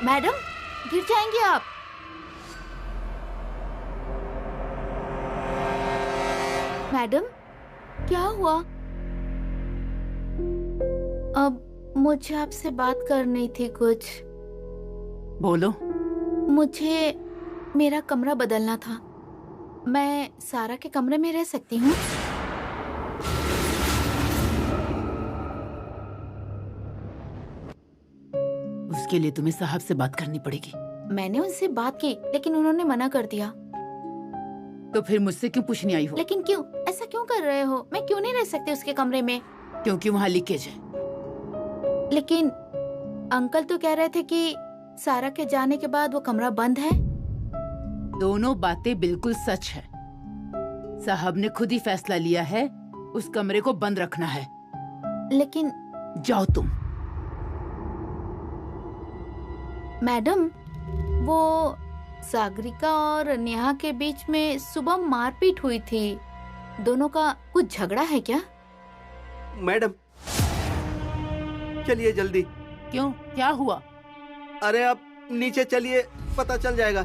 Madam, गिर जाएंगे आप। मैडम, क्या हुआ? अब मुझे आपसे बात करनी थी कुछ। बोलो। मुझे मेरा कमरा बदलना था। मैं सारा के कमरे में रह सकती हूँ? उसके लिए तुम्हें साहब से बात करनी पड़ेगी। मैंने उनसे बात की लेकिन उन्होंने मना कर दिया। तो फिर मुझसे क्यों पूछने आई हो? लेकिन क्यों? ऐसा क्यों कर रहे हो? मैं क्यों नहीं रह सकती उसके कमरे में? क्योंकि वहाँ लीकेज है। लेकिन अंकल तो कह रहे थे कि सारा के जाने के बाद वो कमरा बंद है। दोनों बातें बिल्कुल सच है। साहब ने खुद ही फैसला लिया है उस कमरे को बंद रखना है। लेकिन जाओ तुम। मैडम, वो सागरिका और नेहा के बीच में सुबह मारपीट हुई थी। दोनों का कुछ झगड़ा है क्या? मैडम चलिए जल्दी। क्यों, क्या हुआ? अरे आप नीचे चलिए, पता चल जाएगा।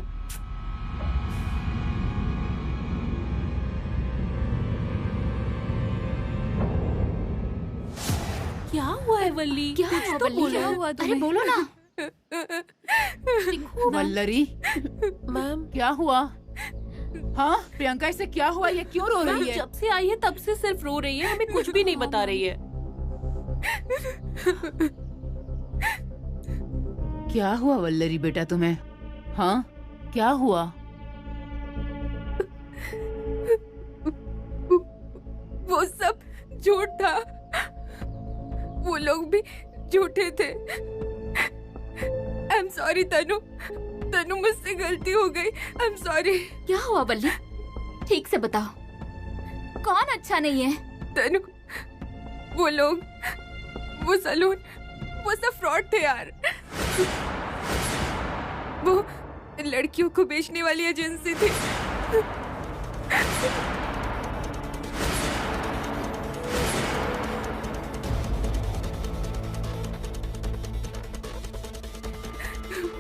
क्या हुआ है वल्ली? क्या कुछ है तो वल्ली? बोलो। क्या हुआ अरे तुम्हें? बोलो ना। वल्लरी, मैम, क्या हुआ? हाँ प्रियंका, इसे क्या हुआ? ये क्यों रो मैम रही है? जब से आई है तब से सिर्फ रो रही है, हमें कुछ भी नहीं बता रही है। क्या हुआ वल्लरी बेटा तुम्हें? हाँ क्या हुआ? वो सब झूठ था। वो लोग भी झूठे थे। आई एम सॉरी तनु। तनु, मुझसे गलती हो गई। I am sorry. क्या हुआ वल्ली? ठीक से बताओ। कौन अच्छा नहीं है? तनु, वो लोग, वो सलून, वो सब फ्रॉड थे यार। वो लड़कियों को बेचने वाली एजेंसी थी।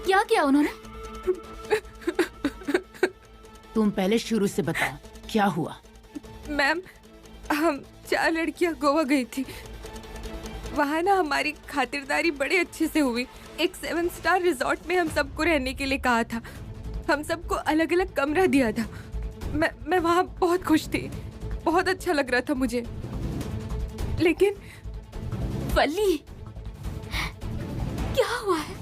क्या किया उन्होंने? तुम पहले शुरू से बताओ क्या हुआ। मैम, हम 4 लड़कियां गोवा गई थी। वहाँ ना हमारी खातिरदारी बड़े अच्छे से हुई। एक 7 स्टार रिजॉर्ट में हम सबको रहने के लिए कहा था। हम सबको अलग अलग कमरा दिया था। मैं वहाँ बहुत खुश थी। बहुत अच्छा लग रहा था मुझे। लेकिन वल्ली, क्या हुआ है?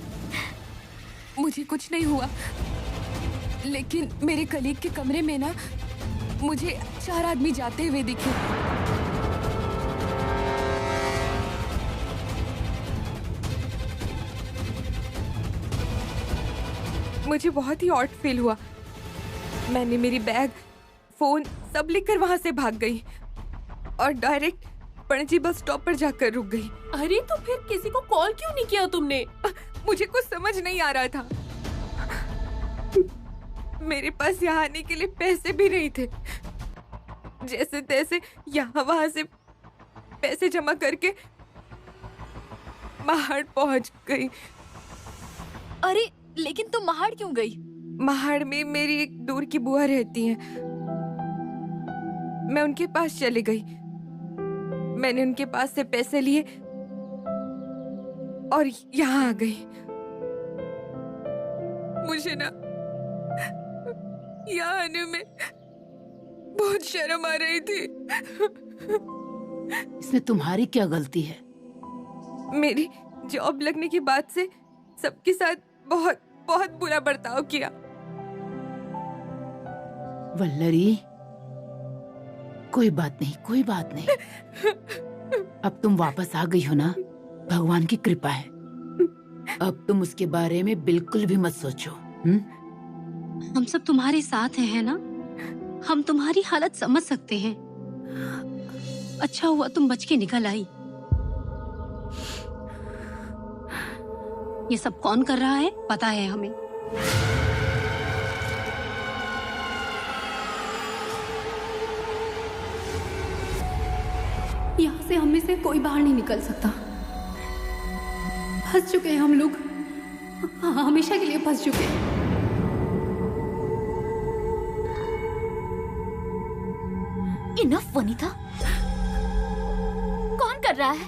मुझे कुछ नहीं हुआ, लेकिन मेरे कलीग के कमरे में ना मुझे 4 आदमी जाते हुए दिखे। मुझे बहुत ही ऑड फील हुआ। मैंने मेरी बैग, फोन सब लेकर वहां से भाग गई और डायरेक्ट पणजी बस स्टॉप पर जाकर रुक गई। अरे तो फिर किसी को कॉल क्यों नहीं किया तुमने? मुझे कुछ समझ नहीं आ रहा था। मेरे पास यहाँ आने के लिए पैसे भी नहीं थे। जैसे तैसे यहाँ वहां से पैसे जमा करके महाड़ पहुंच गई। अरे लेकिन तुम महाड़ क्यों गई? महाड़ में मेरी एक दूर की बुआ रहती हैं। मैं उनके पास चली गई। मैंने उनके पास से पैसे लिए और यहाँ आ गई। मुझे ना यहाँ आने में बहुत शर्म आ रही थी। इसमें तुम्हारी क्या गलती है? मेरी जॉब लगने के बाद से सबके साथ बहुत बहुत बुरा बर्ताव किया। वल्लरी, कोई बात नहीं, कोई बात नहीं। अब तुम वापस आ गई हो ना, भगवान की कृपा है। अब तुम उसके बारे में बिल्कुल भी मत सोचो। हम सब तुम्हारे साथ हैं, है ना? हम तुम्हारी हालत समझ सकते हैं। अच्छा हुआ तुम बच के निकल आई। ये सब कौन कर रहा है पता है हमें। यहाँ से हम में से कोई बाहर नहीं निकल सकता। फंस चुके हैं हम लोग। हमेशा के लिए फंस चुके हैं। इनफ वनीता, कौन कर रहा है?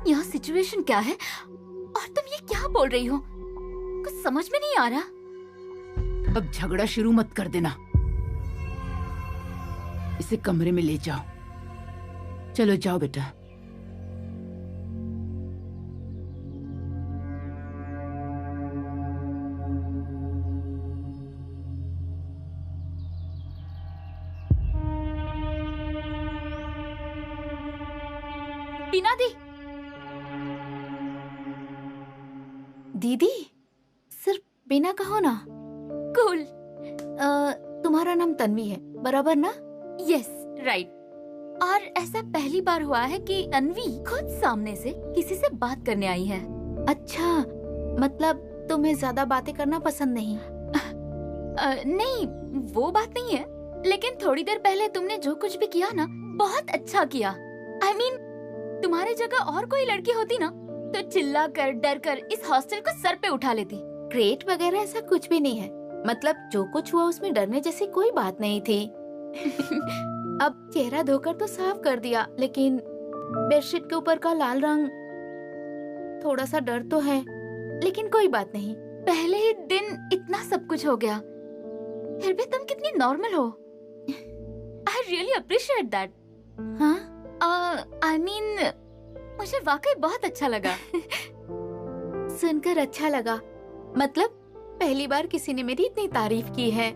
यह सिचुएशन क्या है और तुम ये क्या बोल रही हो? कुछ समझ में नहीं आ रहा। अब झगड़ा शुरू मत कर देना। इसे कमरे में ले जाओ। चलो जाओ बेटा। बीना दी, दीदी सिर्फ बीना कहो ना। कूल। तुम्हारा नाम तन्वी है बराबर ना? Yes right. और ऐसा पहली बार हुआ है कि तन्वी खुद सामने से किसी से बात करने आई है। अच्छा, मतलब तुम्हें ज्यादा बातें करना पसंद नहीं? नहीं, वो बात नहीं है, लेकिन थोड़ी देर पहले तुमने जो कुछ भी किया ना, बहुत अच्छा किया। I mean, तुम्हारी जगह और कोई लड़की होती ना तो चिल्ला कर डर कर इस हॉस्टल को सर पे उठा लेती। ग्रेट वगैरह ऐसा कुछ भी नहीं है। मतलब जो कुछ हुआ उसमें डरने जैसी कोई बात नहीं थी। अब चेहरा धोकर तो साफ कर दिया, लेकिन बेडशीट के ऊपर का लाल रंग, थोड़ा सा डर तो है, लेकिन कोई बात नहीं। पहले ही दिन इतना सब कुछ हो गया, फिर भी तुम कितनी नॉर्मल हो। I really appreciate that. हाँ, I mean, मुझे वाकई बहुत अच्छा लगा। सुनकर अच्छा लगा। मतलब पहली बार किसी ने मेरी इतनी तारीफ की है।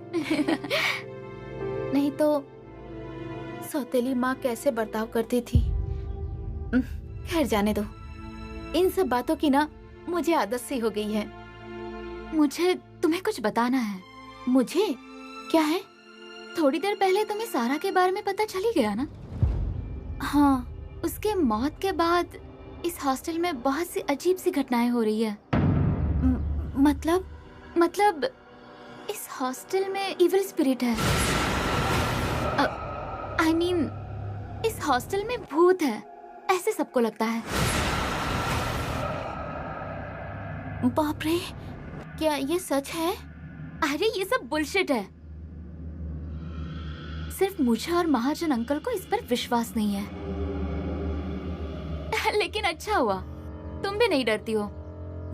नहीं तो सौतेली माँ कैसे बर्ताव करती थी। खैर जाने दो, इन सब बातों की ना मुझे आदत सी हो गई है। मुझे तुम्हें कुछ बताना है। मुझे? क्या है? थोड़ी देर पहले तुम्हें सारा के बारे में पता चल ही गया ना? हाँ, उसके मौत के बाद इस हॉस्टल में बहुत सी अजीब सी घटनाएं हो रही है। मतलब इस हॉस्टल में इविल स्पिरिट है। I mean, इस हॉस्टल में भूत है, ऐसे सबको लगता है। बाप रे, क्या ये सच है? अरे ये सब बुलशिट है। सिर्फ मुझे और महाजन अंकल को इस पर विश्वास नहीं है। लेकिन अच्छा हुआ तुम भी नहीं डरती हो।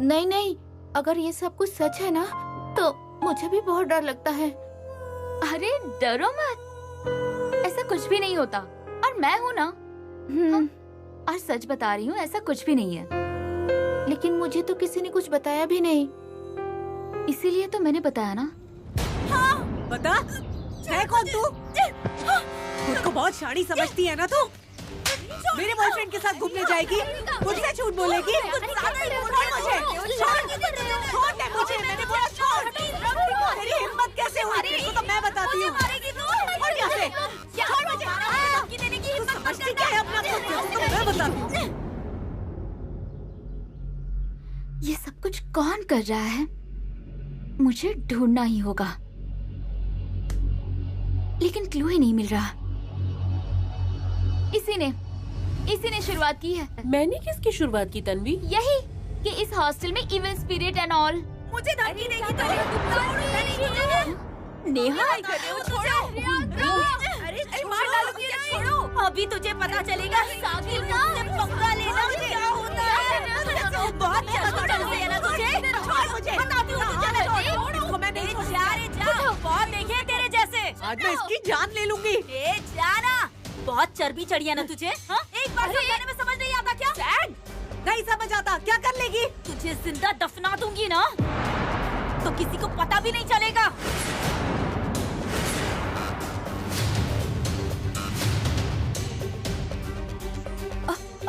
नहीं नहीं, अगर ये सब कुछ सच है ना तो मुझे भी बहुत डर लगता है। अरे डरो मत, ऐसा कुछ भी नहीं होता। और मैं हूँ ना। और सच बता रही हूँ, ऐसा कुछ भी नहीं है। लेकिन मुझे तो किसी ने कुछ बताया भी नहीं, इसीलिए तो मैंने बताया ना। हाँ, बता, है कौन तू? खुद को बहुत शानी समझती है ना तू? मेरे बॉयफ्रेंड के साथ घूमने जाएगी, मुझसे झूठ बोलेगी? छोड़ मुझे, मैंने बोला छोड़। तेरी हिम्मत कैसे हुई? तेरे को तो मैं बताती हूँ। और यहाँ से, तू समझती क्या है अपना खुद? तेरे को तो मैं बताती हूँ। ये सब कुछ कौन कर रहा है? मुझे ढूंढना ही होगा, लेकिन क्लू ही नहीं मिल रहा। इसी ने शुरुआत की है। मैंने किसकी शुरुआत की तन्वी? यही कि इस हॉस्टल में इविल स्पिरिट एंड ऑल। मुझे धमकी देगी तो नेहा, अरे मार डालूंगी, छोड़ो। अभी तुझे पता चलेगा साकिब से पंगा लेना क्या होता है। बहुत चलते है ना तुझे। छोड़ मुझे, बताती हूँ तुझे। छोड़, मैं नहीं जा। बहुत देखे तेरे जैसे। आज मैं इसकी जान ले लूंगी। जाना, बहुत चर्बी चढ़ी है ना तुझे। एक बार समझाने में समझ नहीं आता क्या? नहीं समझ आता, क्या कर लेगी? तुझे जिंदा दफना दूंगी ना तो किसी को पता भी नहीं चलेगा।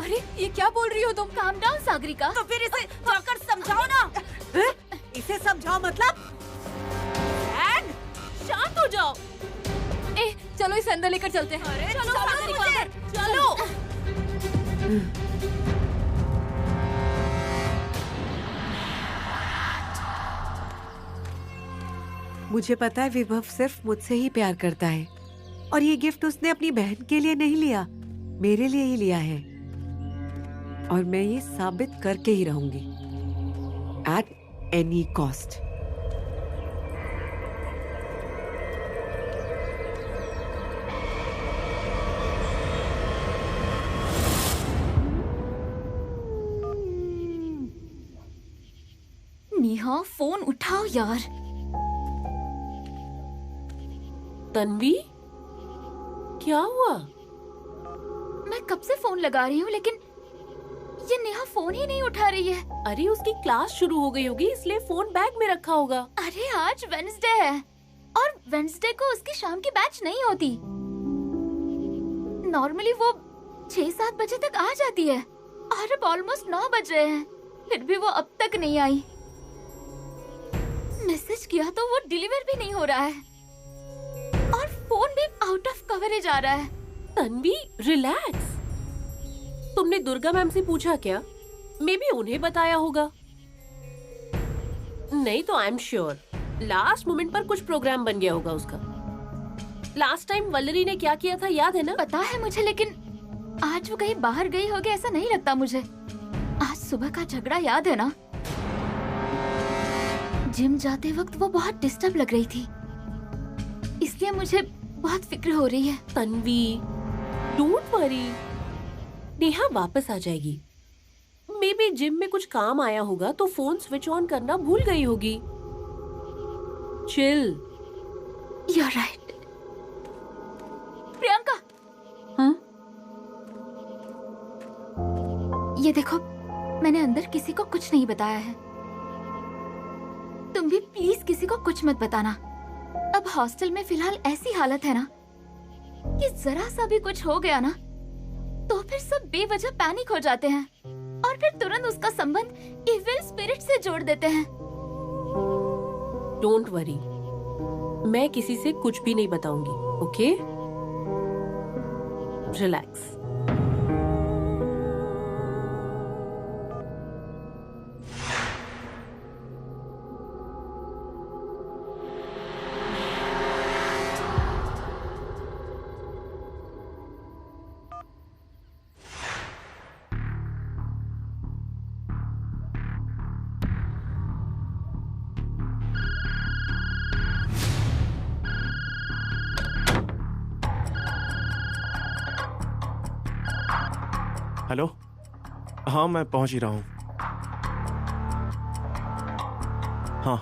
अरे ये क्या बोल रही हो तुम? Calm down Sagarika. तो फिर इसे जाकर समझाओ ना। इसे समझाओ मतलब? शांत हो जाओ। चलो इसे अंदर लेकर चलते हैं। अरे चलो सागरिका, चलो। मुझे पता है विभव सिर्फ मुझसे ही प्यार करता है, और ये गिफ्ट उसने अपनी बहन के लिए नहीं लिया, मेरे लिए ही लिया है, और मैं ये साबित करके ही रहूंगी। at any cost. Neha phone उठाओ यार। तन्वी, क्या हुआ? मैं कब से फोन लगा रही हूँ लेकिन ये नेहा फोन ही नहीं उठा रही है। अरे उसकी क्लास शुरू हो गई होगी इसलिए फोन बैग में रखा होगा। अरे आज वेडनेसडे है और वेडनेसडे को उसकी शाम की बैच नहीं होती। नॉर्मली वो 6-7 बजे तक आ जाती है और अब ऑलमोस्ट 9 बज रहे हैं, फिर भी वो अब तक नहीं आई। मैसेज किया तो वो डिलीवर भी नहीं हो रहा है और फोन भी आउट ऑफ कवरेज आ रहा है। तन्वी रिलैक्स। तुमने दुर्गा मैम से पूछा क्या? मे बी उन्हें बताया होगा। नहीं तो I am sure last moment पर कुछ प्रोग्राम बन गया होगा उसका। लास्ट टाइम वल्लरी ने क्या किया था याद है ना? पता है मुझे, लेकिन आज वो कहीं बाहर गई होगी ऐसा नहीं लगता मुझे। आज सुबह का झगड़ा याद है ना? जिम जाते वक्त वो बहुत डिस्टर्ब लग रही थी, इसलिए मुझे बहुत फिक्र हो रही है। तन्वी डोंट वरी, नेहा वापस आ जाएगी। मे बी जिम में कुछ काम आया होगा तो फोन स्विच ऑन करना भूल गई होगी। Chill. You are right. Priyanka, हाँ? ये देखो, मैंने अंदर किसी को कुछ नहीं बताया है। तुम भी प्लीज किसी को कुछ मत बताना। अब हॉस्टल में फिलहाल ऐसी हालत है ना कि जरा सा भी कुछ हो गया ना तो फिर सब बेवजह पैनिक हो जाते हैं और फिर तुरंत उसका संबंध इविल स्पिरिट से जोड़ देते हैं। डोंट वरी, मैं किसी से कुछ भी नहीं बताऊंगी। Okay, relax. हेलो, हाँ मैं पहुंच ही रहा हूँ। हाँ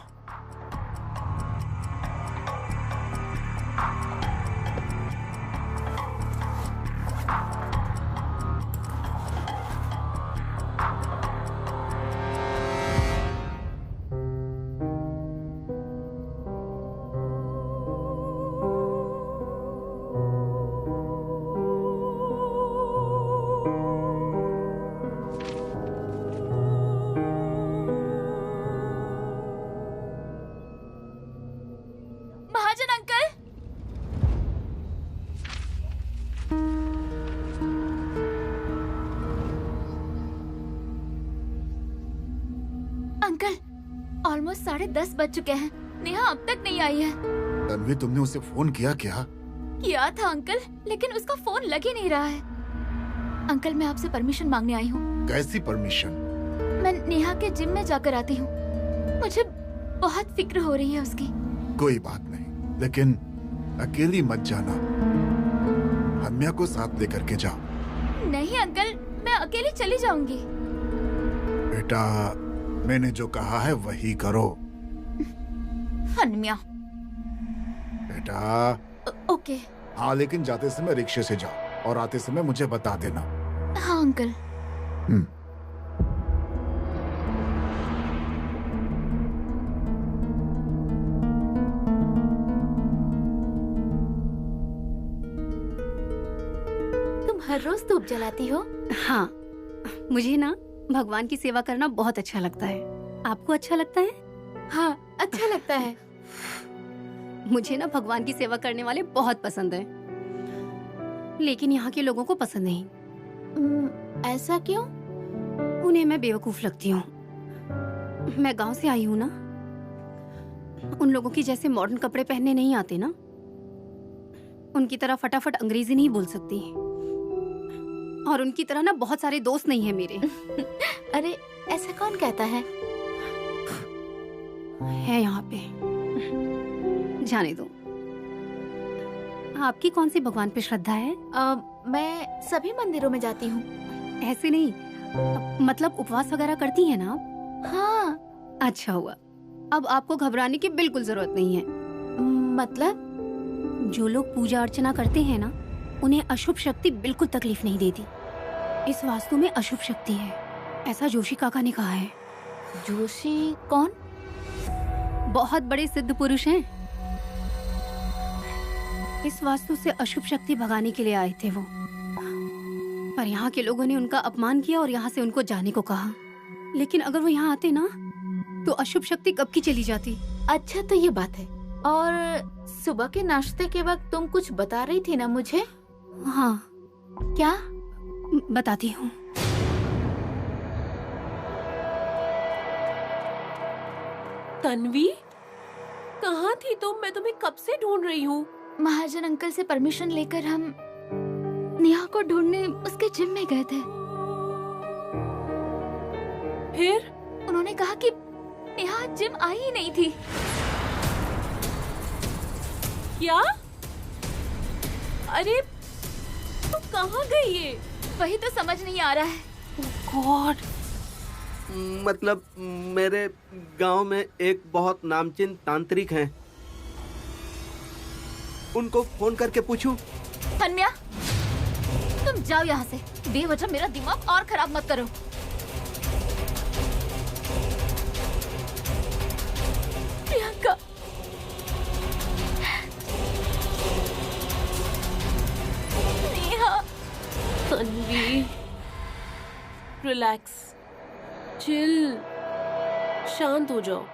महाजन अंकल, अंकल ऑलमोस्ट 10:30 बज चुके हैं। नेहा अब तक नहीं आई है। तन्वी, तुमने उसे फोन किया क्या? किया था अंकल, लेकिन उसका फोन लग ही नहीं रहा है। अंकल मैं आपसे परमिशन मांगने आई हूँ। कैसी परमिशन? मैं नेहा के जिम में जाकर आती हूँ। मुझे बहुत फिक्र हो रही है उसकी। कोई बात नहीं, लेकिन अकेली मत जाना। हन्या को साथ लेकर के जाओ। नहीं अंकल, मैं अकेली चली जाऊंगी। बेटा, मैंने जो कहा है वही करो। हन्या। बेटा। ओके। हाँ, लेकिन जाते समय रिक्शे से जाओ और आते समय मुझे बता देना। हाँ अंकल। तुम हर रोज धूप जलाती हो? हाँ, मुझे ना भगवान की सेवा करना बहुत अच्छा लगता है। आपको अच्छा लगता है? हाँ, अच्छा लगता है। मुझे ना भगवान की सेवा करने वाले बहुत पसंद हैं, लेकिन यहाँ के लोगों को पसंद नहीं। ऐसा क्यों? उन्हें मैं बेवकूफ लगती हूँ। मैं गांव से आई हूँ ना, उन लोगों की जैसे मॉडर्न कपड़े पहनने नहीं आते ना, उनकी तरह फटाफट अंग्रेजी नहीं बोल सकती, और उनकी तरह ना बहुत सारे दोस्त नहीं है मेरे। अरे ऐसा कौन कहता है? है यहाँ पे। जाने दो। आपकी कौन सी भगवान पे श्रद्धा है? मैं सभी मंदिरों में जाती हूँ। ऐसे नहीं, मतलब उपवास वगैरह करती हैं ना आप? हाँ। अच्छा हुआ, अब आपको घबराने की बिल्कुल जरूरत नहीं है। मतलब? जो लोग पूजा अर्चना करते हैं ना, उन्हें अशुभ शक्ति बिल्कुल तकलीफ नहीं देती। इस वास्तु में अशुभ शक्ति है, ऐसा जोशी काका ने कहा है। जोशी कौन? बहुत बड़े सिद्ध पुरुष हैं। इस वास्तु से अशुभ शक्ति भगाने के लिए आए थे वो, पर यहाँ के लोगों ने उनका अपमान किया और यहाँ से उनको जाने को कहा। लेकिन अगर वो यहाँ आते ना, तो अशुभ शक्ति कब की चली जाती। अच्छा, तो ये बात है। और सुबह के नाश्ते के वक्त तुम कुछ बता रही थी ना मुझे? हाँ। क्या? बताती हूँ। तन्वी, कहाँ थी तुम? मैं तुम्हें कब से ढूंढ रही हूँ। महाजन अंकल से परमिशन लेकर हम नेहा को ढूंढने उसके जिम में गए थे। फिर उन्होंने कहा कि नेहा जिम आई ही नहीं थी। क्या? अरे तुम कहाँ गई है? वही तो समझ नहीं आ रहा है। गॉड। मतलब मेरे गांव में एक बहुत नामचीन तांत्रिक हैं। उनको फोन करके पूछूं? हन्या, तुम जाओ यहाँ से। बेवजह मेरा दिमाग और खराब मत करो। प्रियंका, नेहा। तन्वी, रिलैक्स, चिल, शांत हो जाओ।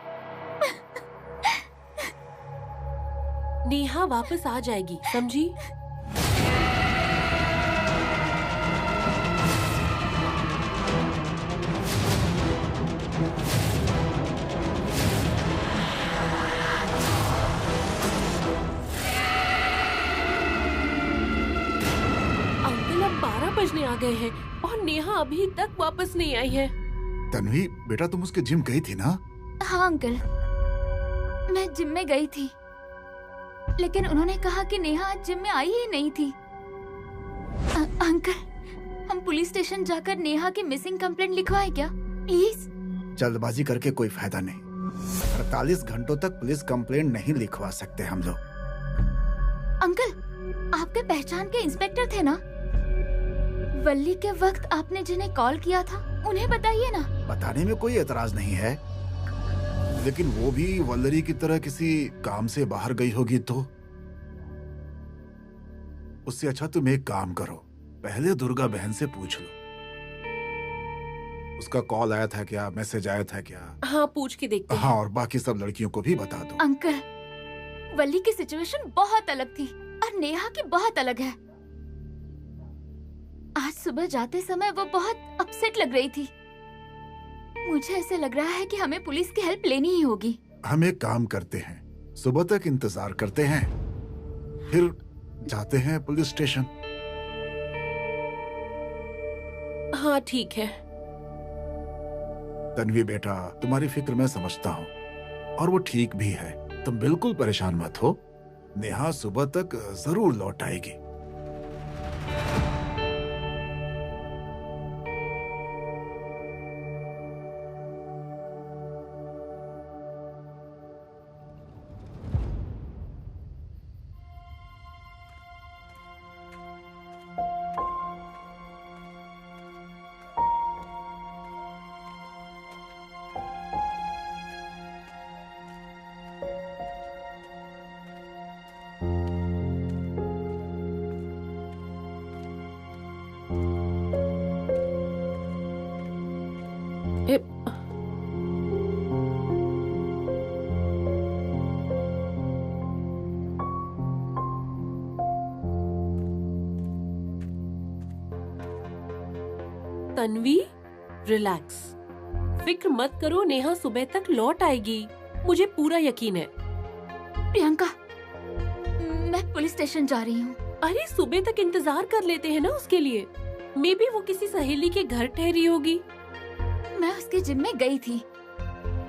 नेहा वापस आ जाएगी, समझी? अंकल अब 12 बजने आ गए हैं और नेहा अभी तक वापस नहीं आई है। तन्वी बेटा, तुम उसके जिम गई थी ना? हाँ अंकल, मैं जिम में गई थी, लेकिन उन्होंने कहा कि नेहा आज जिम में आई ही नहीं थी। अंकल, हम पुलिस स्टेशन जाकर नेहा की मिसिंग कंप्लेंट लिखवाएं क्या, प्लीज? जल्दबाजी करके कोई फायदा नहीं। 48 घंटों तक पुलिस कंप्लेंट नहीं लिखवा सकते हम लोग। अंकल, आपके पहचान के इंस्पेक्टर थे ना? वल्ली के वक्त आपने जिन्हें कॉल किया था, उन्हें बताइए ना। बताने में कोई एतराज नहीं है, लेकिन वो भी वल्लरी की तरह किसी काम से बाहर गई होगी तो। उससे अच्छा तुम एक काम करो, पहले दुर्गा बहन से पूछ लो। उसका कॉल आया था क्या, मैसेज आया था क्या? हाँ, पूछ के देखते हैं। हाँ, और बाकी सब लड़कियों को भी बता दो। अंकल, वल्ली की सिचुएशन बहुत अलग थी और नेहा की बहुत अलग है। आज सुबह जाते समय वो बहुत अपसेट लग रही थी। मुझे ऐसे लग रहा है कि हमें पुलिस की हेल्प लेनी ही होगी। हम एक काम करते हैं, सुबह तक इंतजार करते हैं, फिर जाते हैं पुलिस स्टेशन। हाँ ठीक है। तन्वी बेटा, तुम्हारी फिक्र मैं समझता हूँ और वो ठीक भी है। तुम बिल्कुल परेशान मत हो, नेहा सुबह तक जरूर लौट आएगी। तन्वी, रिलैक्स, फिक्र मत करो, नेहा सुबह तक लौट आएगी, मुझे पूरा यकीन है। प्रियंका, मैं पुलिस स्टेशन जा रही हूँ। अरे सुबह तक इंतजार कर लेते हैं ना उसके लिए। मे बी वो किसी सहेली के घर ठहरी होगी। मैं उसके जिम में गई थी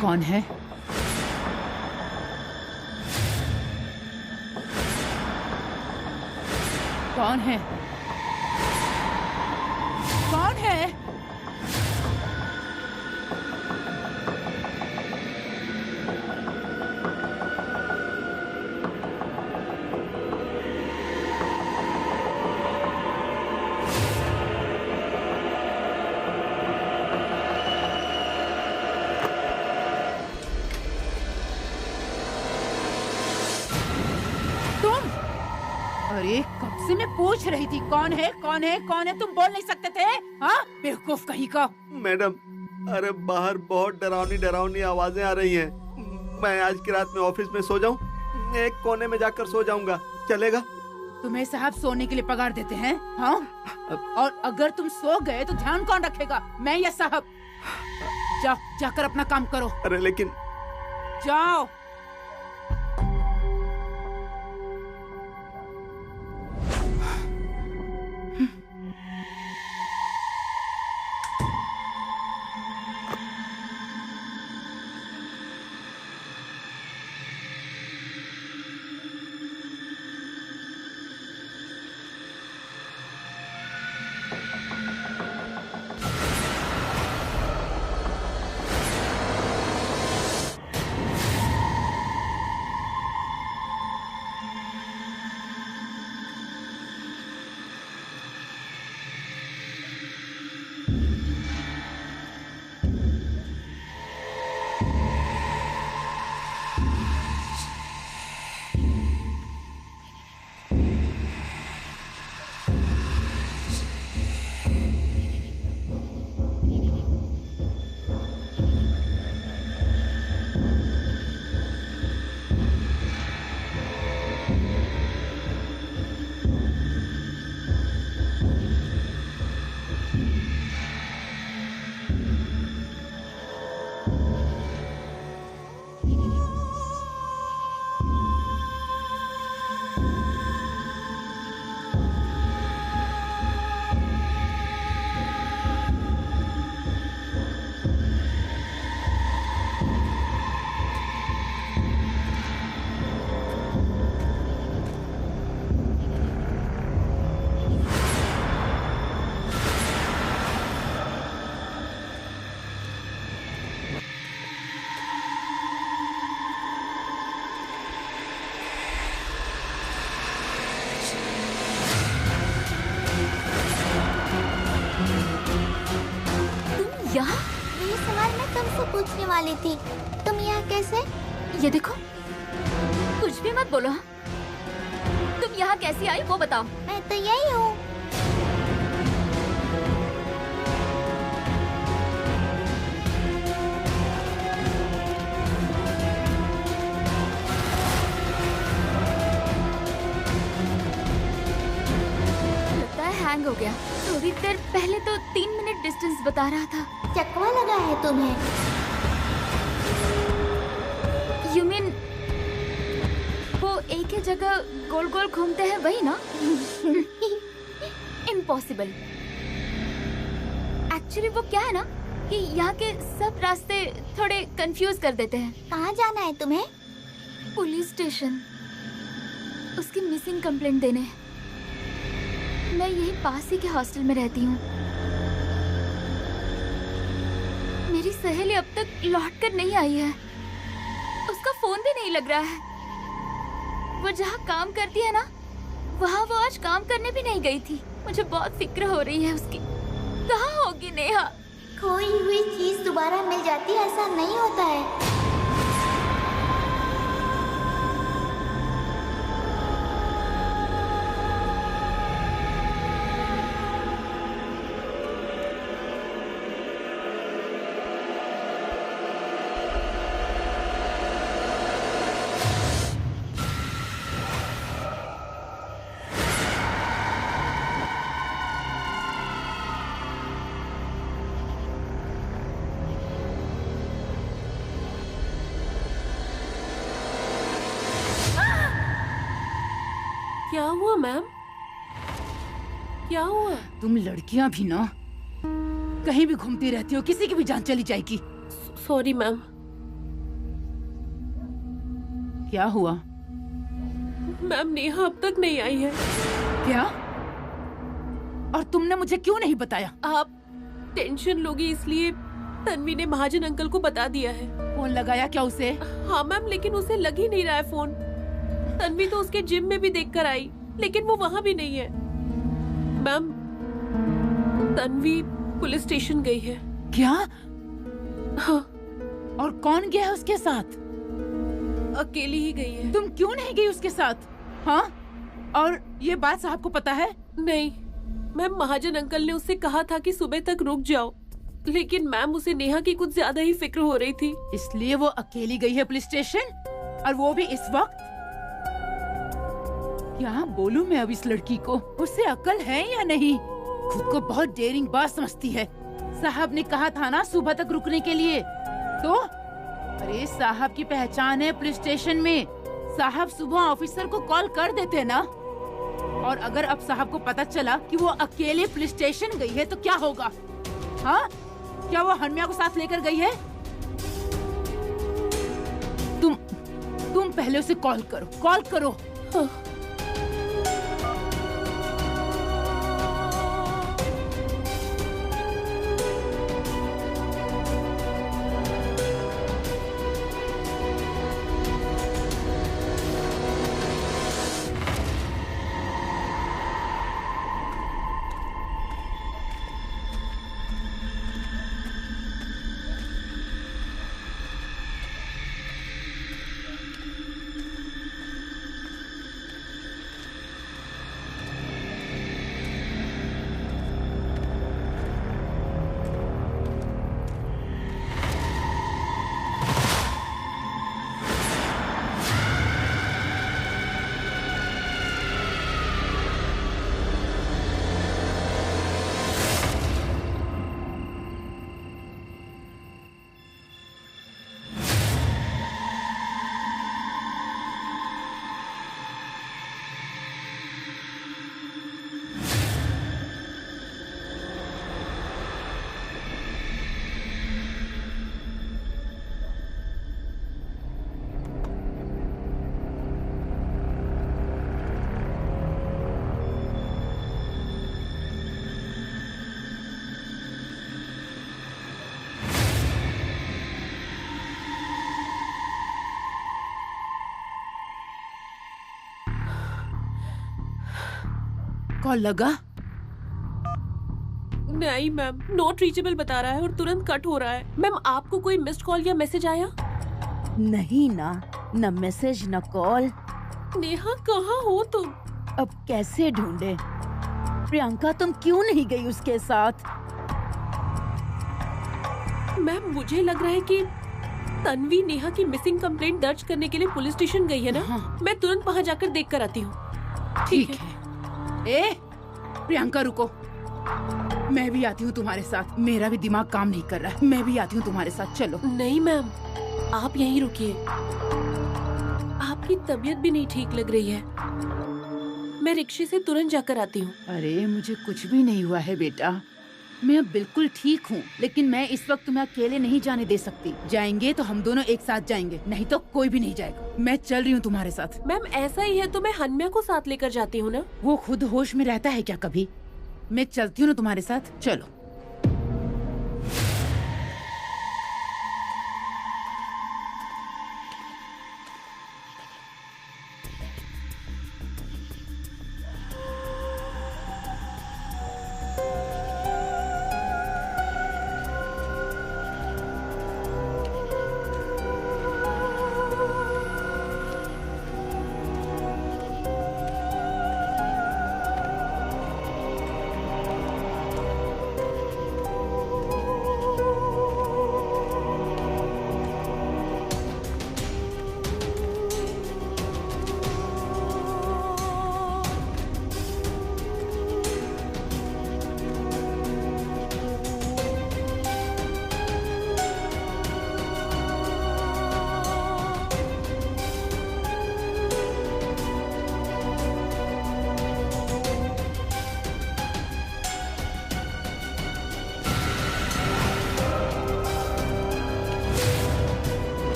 कौन है? कौन है? कौन है? अरे कब से मैं पूछ रही थी कौन है कौन है कौन है, तुम बोल नहीं सकते थे? हाँ बेवकूफ कहीं का। मैडम, अरे बाहर बहुत डरावनी डरावनी आवाजें आ रही हैं। मैं आज की रात में ऑफिस में सो जाऊं? एक कोने में जाकर सो जाऊंगा, चलेगा? तुम्हें साहब सोने के लिए पगार देते हैं? हाँ? और अगर तुम सो गए तो ध्यान कौन रखेगा, मैं या साहब? जाकर अपना काम करो। अरे लेकिन जाओ। पूछने वाली थी, तुम यहाँ कैसे? ये देखो, कुछ भी मत बोलो। तुम यहाँ कैसी आई वो बताओ। मैं तो यही हूँ। लगता है हैंग हो गया। थोड़ी देर पहले तो 3 मिनट डिस्टेंस बता रहा था। चकवा लगा है तुम्हें? You mean वो एक ही जगह गोल गोल घूमते हैं वही ना? इम्पॉसिबल। एक्चुअली वो क्या है ना कि यहाँ के सब रास्ते थोड़े कंफ्यूज कर देते हैं। कहाँ जाना है तुम्हें? पुलिस स्टेशन, उसकी मिसिंग कंप्लेंट देने। मैं यही पास ही के हॉस्टल में रहती हूँ। मेरी सहेली अब तक लौट कर नहीं आई है। उसका फोन भी नहीं लग रहा है। वो जहाँ काम करती है ना, वहाँ वो आज काम करने भी नहीं गई थी। मुझे बहुत फिक्र हो रही है उसकी। कहाँ होगी नेहा? खोई हुई चीज दोबारा मिल जाती है, ऐसा नहीं होता है। क्या हुआ मैम? क्या हुआ? तुम लड़कियां भी ना कहीं भी घूमती रहती हो, किसी की भी जान चली जाएगी। Sorry ma'am. क्या हुआ? मैम नेहा अब तक नहीं आई है। क्या? और तुमने मुझे क्यों नहीं बताया? आप टेंशन लोगी इसलिए तन्वी ने महाजन अंकल को बता दिया है। फोन लगाया क्या उसे? हाँ मैम, लेकिन उसे लग ही नहीं रहा है फोन। तन्वी तो उसके जिम में भी देखकर आई, लेकिन वो वहाँ भी नहीं है। मैम तन्वी पुलिस स्टेशन गई है। क्या? हाँ। और कौन गया है उसके साथ? अकेली ही गई है। तुम क्यों नहीं गई उसके साथ? हाँ? और ये बात साहब को पता है? नहीं मैम, महाजन अंकल ने उससे कहा था कि सुबह तक रुक जाओ, लेकिन मैम उसे नेहा की कुछ ज्यादा ही फिक्र हो रही थी। इसलिए वो अकेली गई है पुलिस स्टेशन, और वो भी इस वक्त? क्या बोलूं मैं अब इस लड़की को? उसे अकल है या नहीं? खुद को बहुत डेयरिंग बात समझती है। साहब ने कहा था ना सुबह तक रुकने के लिए, तो अरे साहब की पहचान है पुलिस स्टेशन में। साहब सुबह ऑफिसर को कॉल कर देते ना। और अगर अब साहब को पता चला कि वो अकेले पुलिस स्टेशन गई है तो क्या होगा? हाँ? क्या वो हनम्या को साथ लेकर गई है? तुम पहले उसे कॉल करो। हाँ। कॉल लगा? नहीं मैम, नॉट रीचेबल बता रहा है और तुरंत कट हो रहा है। मैम आपको कोई मिस्ड कॉल या मैसेज आया? नहीं ना, न मैसेज न कॉल। नेहा कहाँ हो तुम? अब कैसे ढूंढे? प्रियंका तुम क्यों नहीं गई उसके साथ? मैम मुझे लग रहा है कि तन्वी नेहा की मिसिंग कंप्लेंट दर्ज करने के लिए पुलिस स्टेशन गई है ना। हाँ। मैं तुरंत वहाँ जाकर देख कर आती हूँ। ठीक है। ए, प्रियंका रुको, मैं भी आती हूँ तुम्हारे साथ। मेरा भी दिमाग काम नहीं कर रहा है। मैं भी आती हूँ तुम्हारे साथ, चलो। नहीं मैम, आप यहीं रुकिए। आपकी तबीयत भी नहीं ठीक लग रही है। मैं रिक्शे से तुरंत जाकर आती हूँ। अरे मुझे कुछ भी नहीं हुआ है बेटा, मैं अब बिल्कुल ठीक हूँ। लेकिन मैं इस वक्त तुम्हें अकेले नहीं जाने दे सकती। जाएंगे तो हम दोनों एक साथ जाएंगे, नहीं तो कोई भी नहीं जाएगा। मैं चल रही हूँ तुम्हारे साथ। मैम ऐसा ही है तो मैं हनम्या को साथ लेकर जाती हूँ ना। वो खुद होश में रहता है क्या कभी? मैं चलती हूँ ना तुम्हारे साथ, चलो।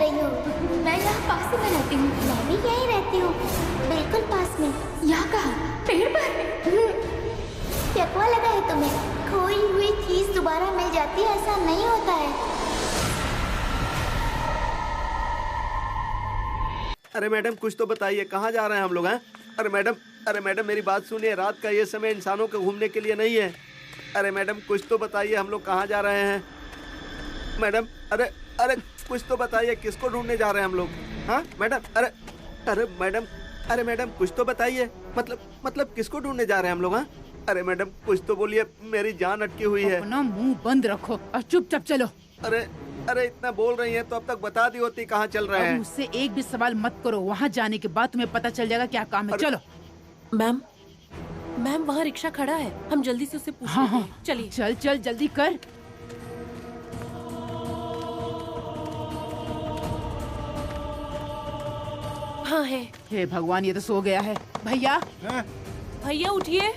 रही हो? मैं यहाँ पास में रहती हूँ। मैं भी यहीं रहती हूँ, बिल्कुल पास में। यहाँ कहाँ? पेड़ पर? चकवा लगा है तुम्हें? खोई हुई चीज दोबारा मिल जाती है, ऐसा नहीं होता है। अरे मैडम कुछ तो बताइए, कहाँ जा रहे हैं हम लोग हैं? अरे मैडम मेरी बात सुनिए, रात का ये समय इंसानों के घूमने के लिए नहीं है। अरे मैडम कुछ तो बताइए, हम लोग कहाँ जा रहे हैं? मैडम अरे कुछ तो बताइए, किसको ढूंढने जा रहे हैं हम लोग? हाँ मैडम, अरे मैडम कुछ तो बताइए, मतलब किसको ढूंढने जा रहे हैं हम लोग? हाँ अरे मैडम कुछ तो बोलिए, मेरी जान अटकी हुई है। अपना मुंह बंद रखो और चुपचाप चलो। अरे इतना बोल रही हैं तो अब तक बता दी होती कहाँ चल रहे हैं। मुझसे एक भी सवाल मत करो, वहाँ जाने के बाद तुम्हें पता चल जाएगा क्या काम है। चलो। मैम वहाँ रिक्शा खड़ा है, हम जल्दी से उससे पूछ लेते हैं। चलिए। चल जल्दी कर। हाँ है। हे भगवान, ये तो सो गया है। भैया उठिए।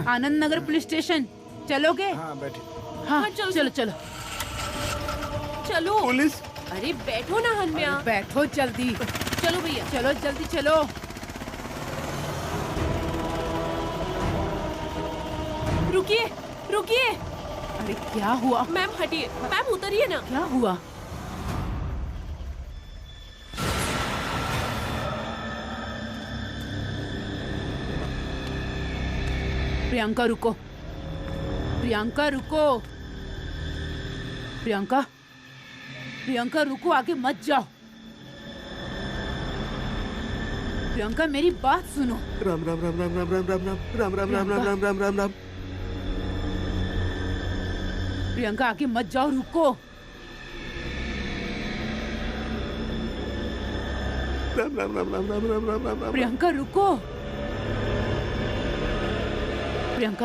आनंद नगर पुलिस स्टेशन चलोगे? हाँ बैठे। हाँ चलो। चलो। पुलिस? अरे बैठो ना हन्या। बैठो जल्दी। चलो भैया। चलो जल्दी चलो। रुकिए। अरे क्या हुआ? मैम हटिए। मैम उतरिए ना। क्या हुआ? प्रियंका रुको। प्रियंका रुको, आगे मत जाओ। प्रियंका मेरी बात सुनो। राम। प्रियंका आगे मत जाओ, रुको। राम। प्रियंका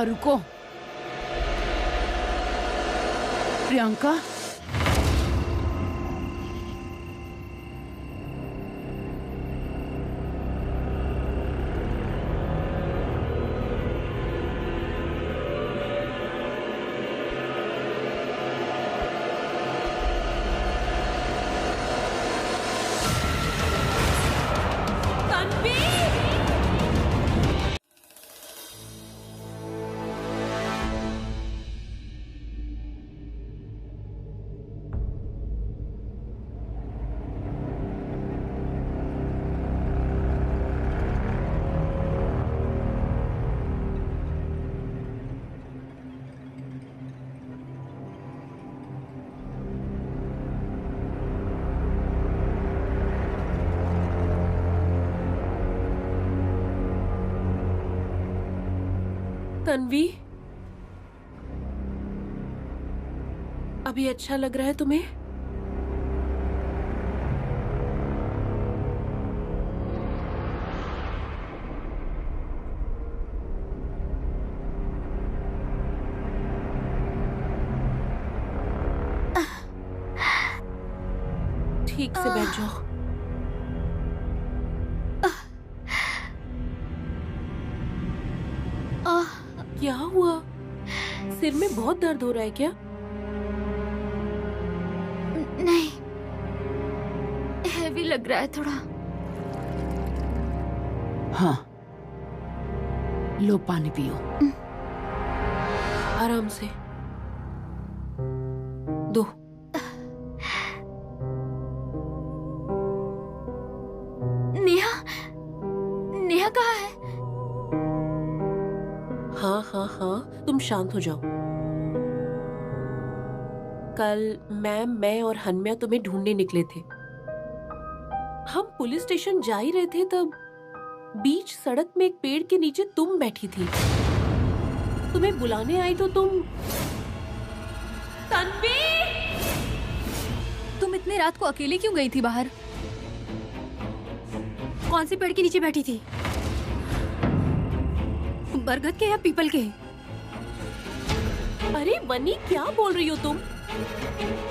रुको। प्रियंका तन्वी, अभी अच्छा लग रहा है तुम्हें? ठीक से बैठ जाओ। क्या हुआ? सिर में बहुत दर्द हो रहा है क्या? नहीं, हैवी लग रहा है थोड़ा। हाँ, लो पानी पियो। आराम से दो। नेहा कहाँ है? हाँ, तुम शांत हो जाओ। कल मैं और हन्या तुम्हें ढूंढने निकले थे। हम पुलिस स्टेशन जा ही रहे थे, तब बीच सड़क में एक पेड़ के नीचे तुम बैठी थी। तुम्हें बुलाने आई तो तुम तन्वी! तुम इतने रात को अकेले क्यों गई थी बाहर? कौन से पेड़ के नीचे बैठी थी? बरगद के या पीपल के? अरे बनी, क्या बोल रही हो तुम?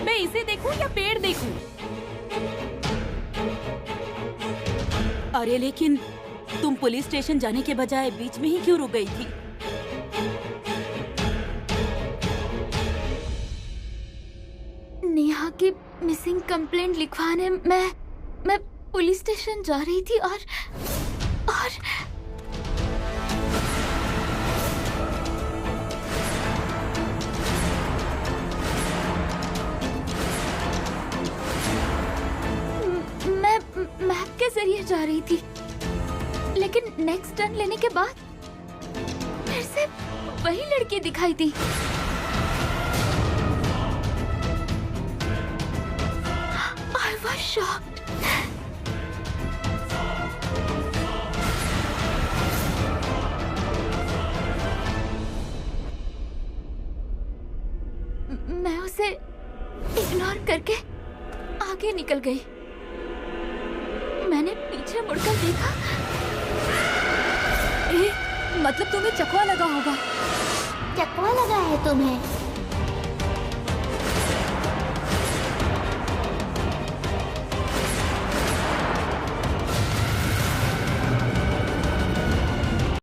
मैं इसे देखूं या पेड़ देखूं? अरे लेकिन तुम पुलिस स्टेशन जाने के बजाय बीच में ही क्यों रुक गई थी? नेहा के मिसिंग कंप्लेंट लिखवाने मैं पुलिस स्टेशन जा रही थी और मैं मैप के जरिए जा रही थी, लेकिन नेक्स्ट टर्न लेने के बाद फिर से वही लड़की दिखाई दी। I was shocked. मैं उसे इग्नोर करके आगे निकल गई। मैंने पीछे मुड़कर देखा। मतलब तुम्हें चकवा लगा होगा। चकवा लगा है तुम्हें?